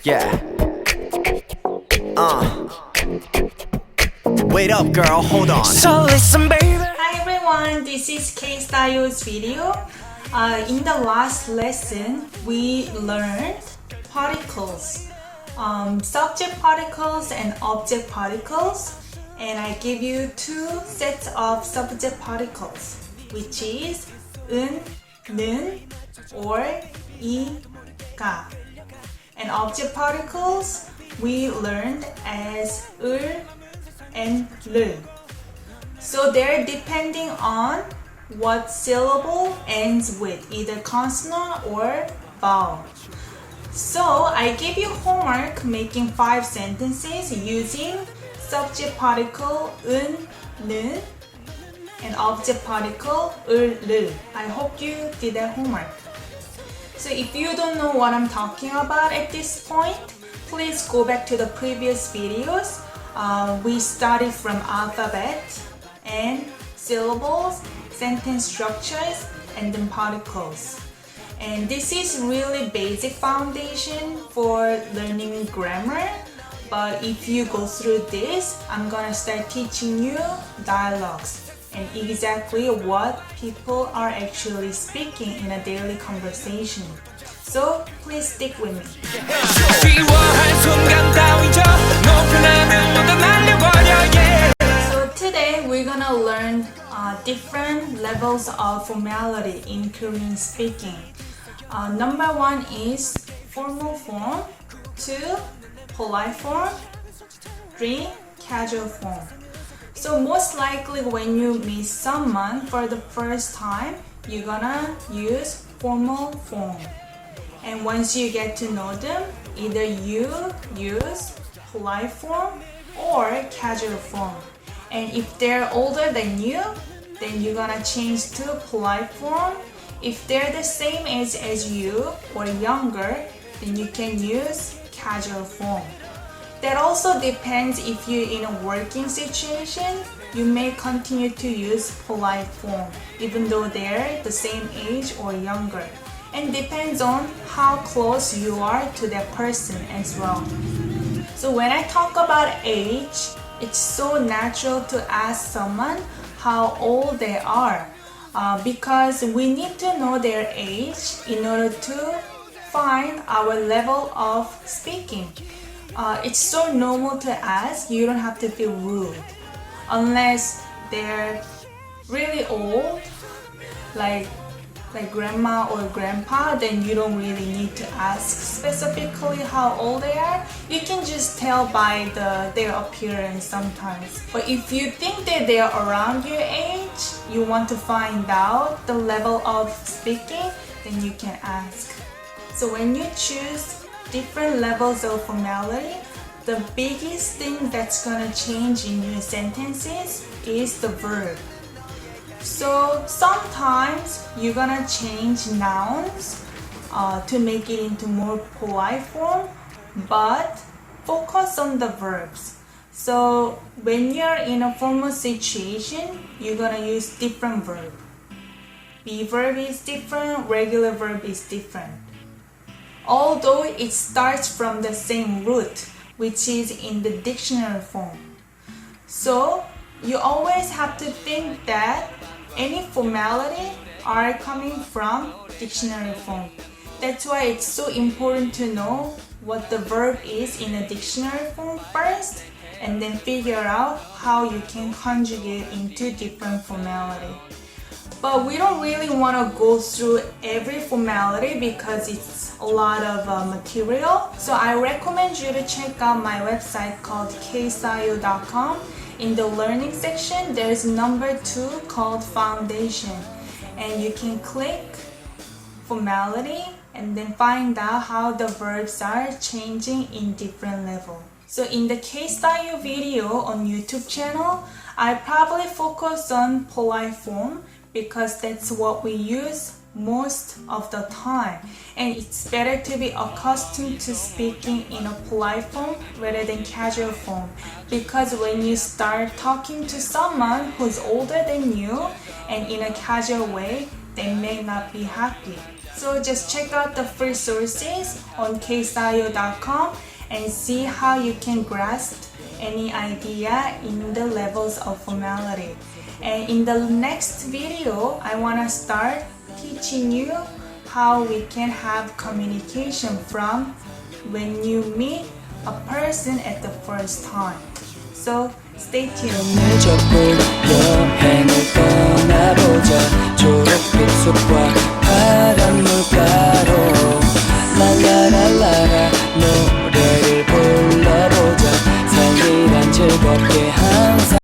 Yeah. Wait up, girl, hold on. So listen, baby. Hi everyone, this is KSTYLEYO's video. In the last lesson, we learned particles, subject particles and object particles, and I give you two sets of subject particles, which is 은, 는, or 이, 가. And object particles we learned as 을 and 를. So they're depending on what syllable ends with, either consonant or vowel. So I give you homework making 5 sentences using subject particle 은, 는, and object particle 을, 를. I hope you did that homework. So if you don't know what I'm talking about at this point, please go back to the previous videos. We started from alphabet and syllables, sentence structures, and then particles. And this is really basic foundation for learning grammar. But if you go through this, I'm gonna start teaching you dialogues and exactly what people are actually speaking in a daily conversation. So please stick with me. So today we're gonna learn different levels of formality in Korean speaking. Number 1 is formal form, 2 polite form, 3 casual form. So most likely when you meet someone for the first time, you're gonna use formal form. And once you get to know them, either you use polite form or casual form. And if they're older than you, then you're gonna change to polite form. If they're the same age as you or younger, then you can use casual form. That also depends if you're in a working situation, you may continue to use polite form even though they're the same age or younger. And depends on how close you are to that person as well. So when I talk about age, it's so natural to ask someone how old they are because we need to know their age in order to find our level of speaking. It's so normal to ask, you don't have to feel rude. Unless they're really old, like grandma or grandpa, then you don't really need to ask specifically how old they are. You can just tell by their appearance sometimes. But if you think that they are around your age, you want to find out the level of speaking, then you can ask. So when you choose different levels of formality, the biggest thing that's gonna change in your sentences is the verb. So sometimes you're gonna change nouns to make it into more polite form, but focus on the verbs. So when you're in a formal situation, you're gonna use different verb. Be verb is different, regular verb is different. Although it starts from the same root, which is in the dictionary form. So you always have to think that any formality are coming from dictionary form. That's why it's so important to know what the verb is in a dictionary form first, and then figure out how you can conjugate into different formality. But we don't really want to go through every formality because it's a lot of material. So I recommend you to check out my website called KSTYLEYO.com. In the learning section, there's number 2 called foundation. And you can click formality and then find out how the verbs are changing in different level. So in the KSTYLEYO video on YouTube channel, I probably focus on polite form because that's what we use most of the time, and it's better to be accustomed to speaking in a polite form rather than casual form, because when you start talking to someone who's older than you and in a casual way, they may not be happy. So just check out the free sources on KSTYLEYO.com and see how you can grasp any idea in the levels of formality. And in the next video, I want to start teaching you how we can have communication from when you meet a person at the first time. So stay tuned. 여행을 떠나보자 초록빛 숲과 파란 물가로 랄라랄라라 노래를 불러보자 삶이란 즐겁게 항상